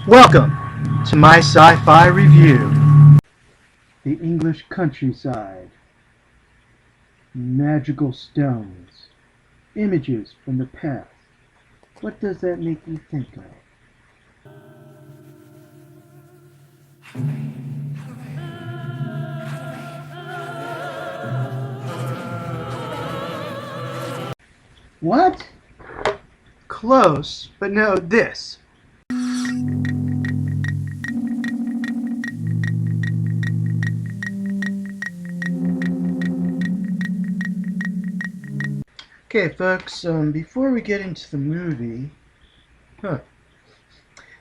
Welcome to my sci-fi review. The English countryside, magical stones, images from the past. What does that make you think of? What? Close, but no, this. Okay, folks, before we get into the movie,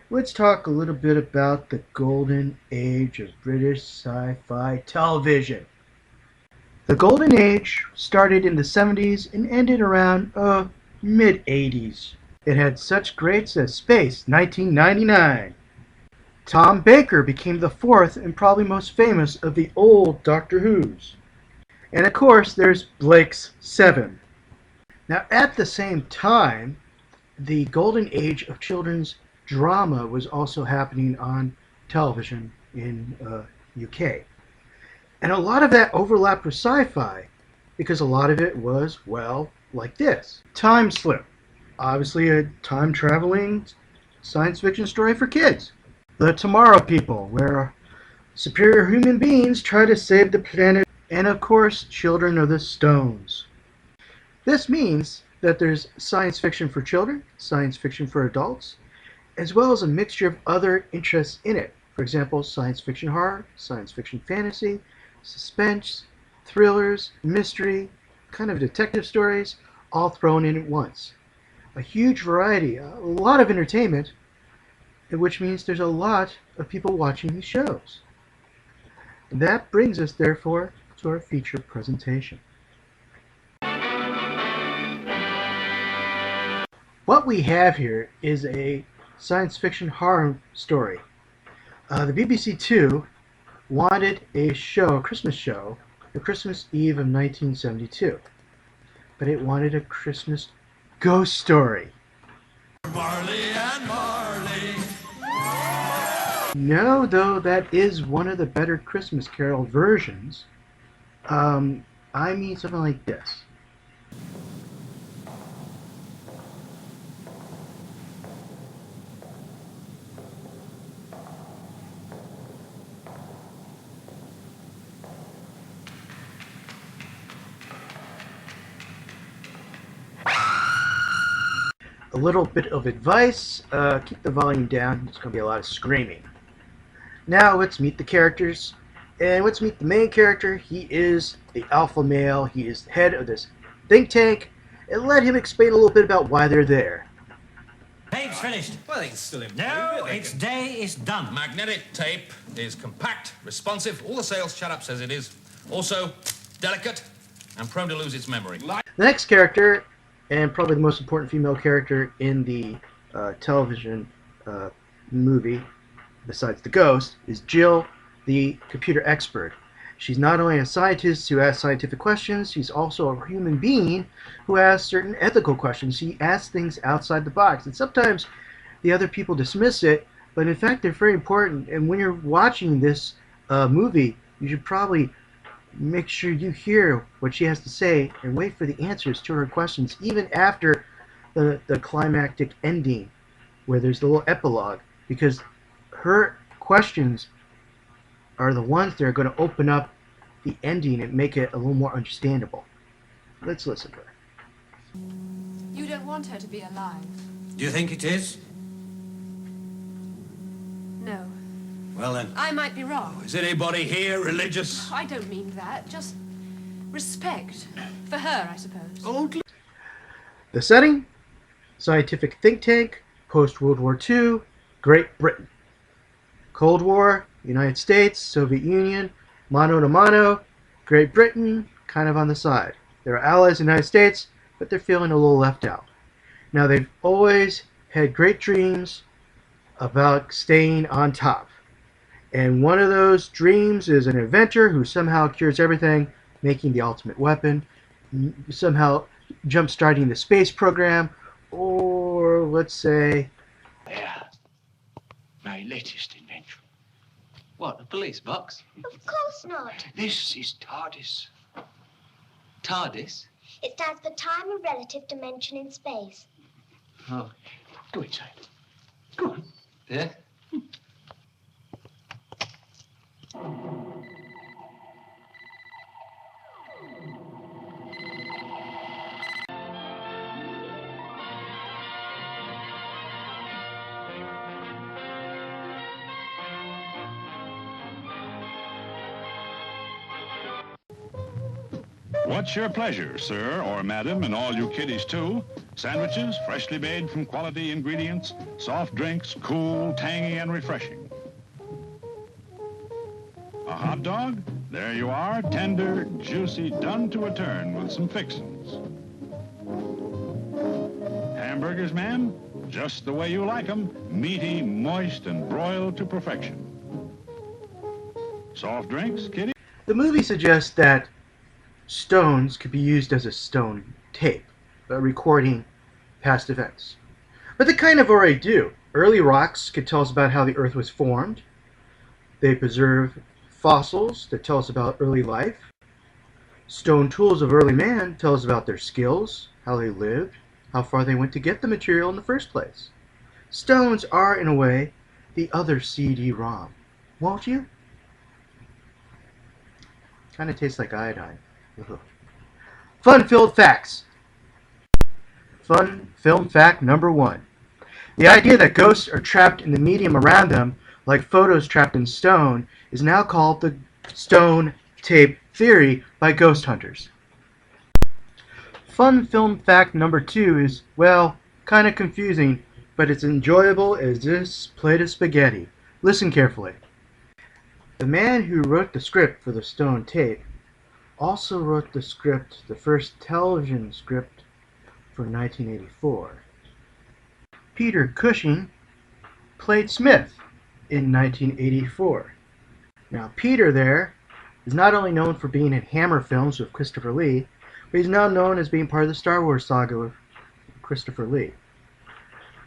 let's talk a little bit about the golden age of British sci-fi television. The golden age started in the 70s and ended around mid-80s. It had such greats as Space 1999. Tom Baker became the fourth and probably most famous of the old Doctor Who's. And of course, there's Blake's 7. Now, at the same time, the golden age of children's drama was also happening on television in UK. And a lot of that overlapped with sci-fi, because a lot of it was, well, like this. Time Slip. Obviously a time-traveling science fiction story for kids. The Tomorrow People, where superior human beings try to save the planet. And of course, Children of the Stones. This means that there's science fiction for children, science fiction for adults, as well as a mixture of other interests in it. For example, science fiction horror, science fiction fantasy, suspense, thrillers, mystery, kind of detective stories, all thrown in at once. A huge variety, a lot of entertainment, which means there's a lot of people watching these shows. That brings us, therefore, to our feature presentation. What we have here is a science fiction horror story. The BBC Two wanted a Christmas show, for Christmas Eve of 1972. But it wanted a Christmas ghost story. Marley and Marley. No, though that is one of the better Christmas Carol versions. I mean something like this. A little bit of advice, keep the volume down, there's going to be a lot of screaming. Now let's meet the characters, and let's meet the main character. He is the alpha male, he is the head of this think tank, and let him explain a little bit about why they're there. Tape's finished. Well, they can still improve No, it. its day is done. Magnetic tape is compact, responsive. All the sales shut-up says it is. Also, delicate and prone to lose its memory. The next character, and probably the most important female character in the television movie, besides the ghost, is Jill, the computer expert. She's not only a scientist who asks scientific questions, she's also a human being who asks certain ethical questions. She asks things outside the box, and sometimes the other people dismiss it, but in fact they're very important. And when you're watching this movie, you should probably make sure you hear what she has to say and wait for the answers to her questions, even after the climactic ending, where there's the little epilogue, because her questions are the ones that are going to open up the ending and make it a little more understandable. Let's listen to her. You don't want her to be alive? Do you think it is? No. Well then, I might be wrong. Is anybody here religious? I don't mean that. Just respect. For her, I suppose. Old The setting? Scientific think tank, post-World War II, Great Britain. Cold War, United States, Soviet Union, mano to mano, Great Britain, kind of on the side. They're allies of the United States, but they're feeling a little left out. Now, they've always had great dreams about staying on top. And one of those dreams is an inventor who somehow cures everything, making the ultimate weapon, somehow jump-starting the space program, or let's say... my latest invention. What, a police box? Of course not. This is TARDIS. TARDIS? It stands for Time and Relative Dimension in Space. Oh. Go inside. Go on. Yeah? What's your pleasure, sir or madam, and all you kiddies too? Sandwiches, freshly made from quality ingredients, soft drinks, cool, tangy, and refreshing. A hot dog? There you are, tender, juicy, done to a turn with some fixings. Hamburgers, ma'am? Just the way you like 'em, meaty, moist, and broiled to perfection. Soft drinks, kitty? The movie suggests that stones could be used as a stone tape, recording past events. But they kind of already do. Early rocks could tell us about how the Earth was formed. They preserve fossils that tell us about early life. Stone tools of early man tell us about their skills, how they lived, how far they went to get the material in the first place. Stones are, in a way, the other CD-ROM. Won't you? Kind of tastes like iodine. Fun-filled facts. Fun film fact number 1. The idea that ghosts are trapped in the medium around them, like photos trapped in stone, is now called the stone tape theory by ghost hunters. Fun film fact number 2 is, well, kind of confusing, but it's enjoyable as this plate of spaghetti. Listen carefully. The man who wrote the script for the stone tape also wrote the script, the first television script for 1984. Peter Cushing played Smith in 1984. Now, Peter there is not only known for being in Hammer films with Christopher Lee, but he's now known as being part of the Star Wars saga with Christopher Lee.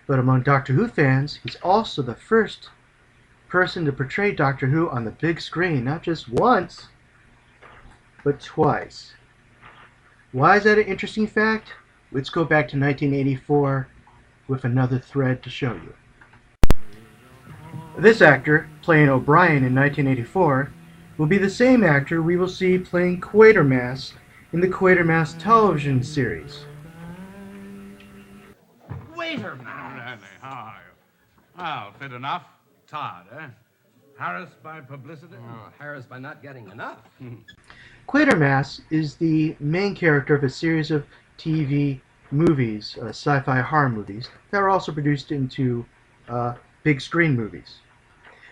But among Doctor Who fans, he's also the first person to portray Doctor Who on the big screen, not just once, but twice. Why is that an interesting fact? Let's go back to 1984 with another thread to show you. This actor, playing O'Brien in 1984, will be the same actor we will see playing Quatermass in the Quatermass television series. Waiter, man! Hi. Well, fit enough. Tired, eh? Harassed by publicity? Oh, harassed by not getting enough. Quatermass is the main character of a series of TV movies, sci-fi horror movies, that were also produced into big screen movies.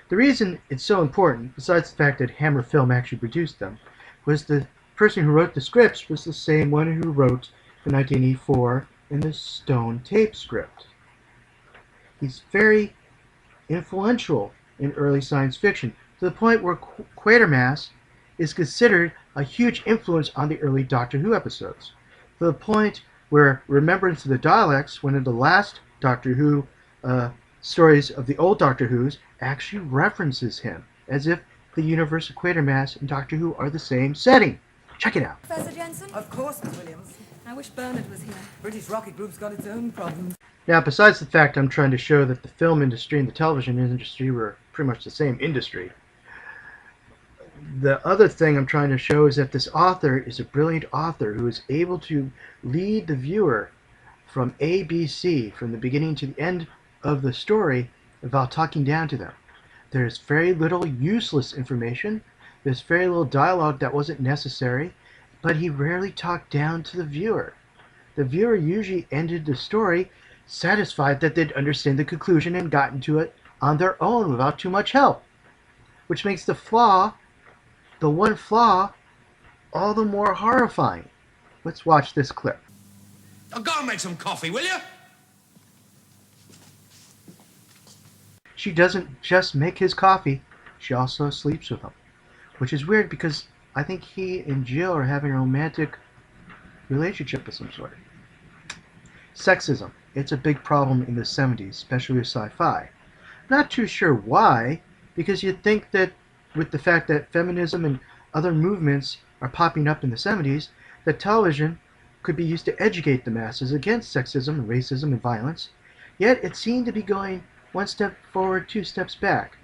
The reason it's so important, besides the fact that Hammer Film actually produced them, was the person who wrote the scripts was the same one who wrote the 1984 in the Stone Tape script. He's very influential in early science fiction, to the point where Quatermass is considered a huge influence on the early Doctor Who episodes, to the point where Remembrance of the Daleks, one of the last Doctor Who stories of the old Doctor Who's, actually references him, as if the universe of Quatermass and Doctor Who are the same setting. Check it out. Professor Jensen? Of course, Miss Williams. I wish Bernard was here. British Rocket Group's got its own problems. Now, besides the fact I'm trying to show that the film industry and the television industry were pretty much the same industry, the other thing I'm trying to show is that this author is a brilliant author who is able to lead the viewer from ABC, from the beginning to the end of the story, without talking down to them. There's very little useless information. There's very little dialogue that wasn't necessary, but he rarely talked down to the viewer. The viewer usually ended the story satisfied that they'd understand the conclusion and gotten to it on their own without too much help, which makes the one flaw, all the more horrifying. Let's watch this clip. Oh, go and make some coffee, will you? She doesn't just make his coffee, she also sleeps with him. Which is weird because I think he and Jill are having a romantic relationship of some sort. Sexism. It's a big problem in the 70s, especially with sci-fi. Not too sure why, because you'd think that with the fact that feminism and other movements are popping up in the 70s, that television could be used to educate the masses against sexism, racism, and violence. Yet it seemed to be going one step forward, two steps back.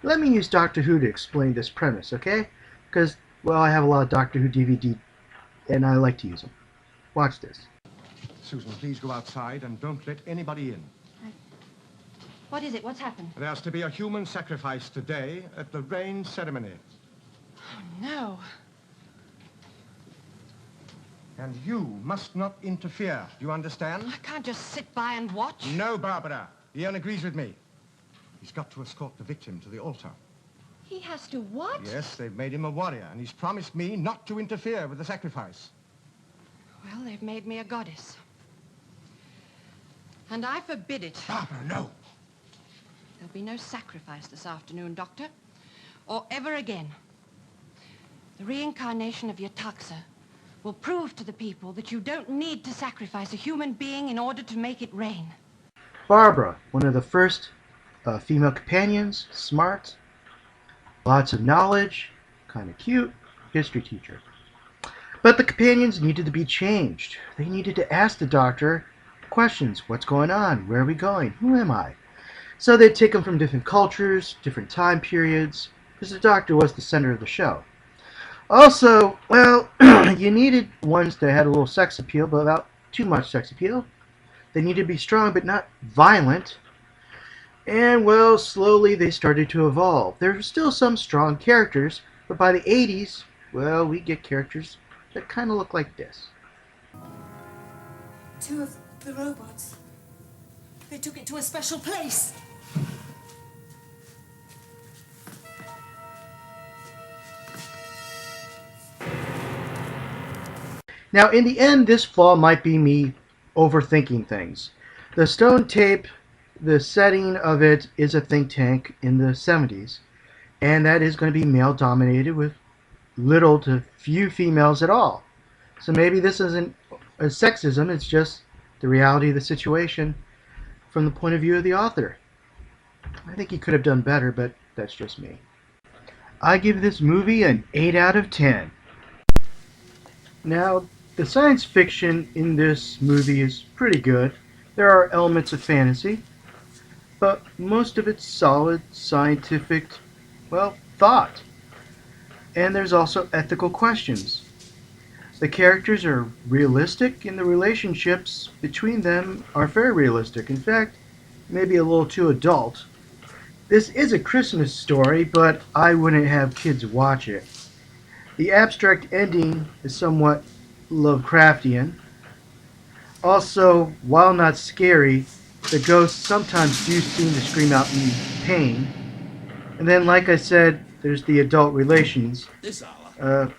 Let me use Doctor Who to explain this premise, okay? Because, well, I have a lot of Doctor Who DVD, and I like to use them. Watch this. Susan, please go outside and don't let anybody in. What is it? What's happened? There's to be a human sacrifice today at the rain ceremony. Oh, no. And you must not interfere. Do you understand? I can't just sit by and watch. No, Barbara. Ian agrees with me. He's got to escort the victim to the altar. He has to what? Yes, they've made him a warrior, and he's promised me not to interfere with the sacrifice. Well, they've made me a goddess. And I forbid it. Barbara, no. There'll be no sacrifice this afternoon, Doctor. Or ever again. The reincarnation of your taxa will prove to the people that you don't need to sacrifice a human being in order to make it rain. Barbara, one of the first female companions, smart, lots of knowledge, kind of cute, history teacher. But the companions needed to be changed. They needed to ask the Doctor questions. What's going on? Where are we going? Who am I? So they'd take them from different cultures, different time periods, because the Doctor was the center of the show. Also, well, you needed ones that had a little sex appeal, but without too much sex appeal. They needed to be strong, but not violent. And, well, slowly they started to evolve. There were still some strong characters, but by the 80s, well, we get characters that kind of look like this. Two of the robots. They took it to a special place. Now, in the end, this flaw might be me overthinking things. The stone tape, the setting of it is a think tank in the 70s, and that is going to be male-dominated with little to few females at all. So maybe this isn't a sexism, it's just the reality of the situation from the point of view of the author. I think he could have done better, but that's just me. I give this movie an 8 out of 10. Now, the science fiction in this movie is pretty good. There are elements of fantasy, but most of it's solid, scientific, well, thought. And there's also ethical questions. The characters are realistic, and the relationships between them are very realistic. In fact, maybe a little too adult. This is a Christmas story, but I wouldn't have kids watch it. The abstract ending is somewhat Lovecraftian. Also, while not scary, the ghosts sometimes do seem to scream out in pain. And then, like I said, there's the adult relations,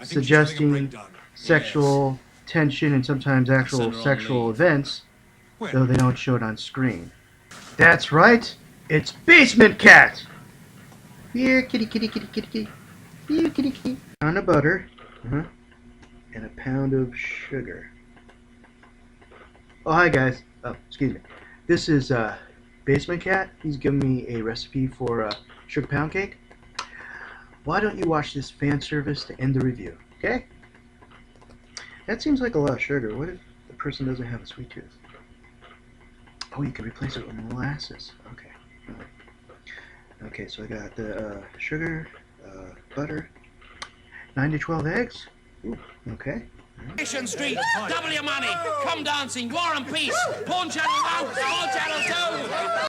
suggesting sexual tension and sometimes actual sexual events, though they don't show it on screen. That's right, it's Basement Cat! Here, kitty, kitty, kitty, kitty, kitty. Here, kitty, kitty. Pound of butter, and a pound of sugar. Oh, hi guys. Oh, excuse me. This is Basement Cat. He's given me a recipe for sugar pound cake. Why don't you watch this fan service to end the review, okay? That seems like a lot of sugar. What if the person doesn't have a sweet tooth? Oh, you can replace it with molasses. Okay. Okay, so I got the sugar, butter, 9 to 12 eggs. Ooh, okay. Mission Street, double your money, come dancing, War and Peace, Pawn Channel 1, Pawn Channel 2.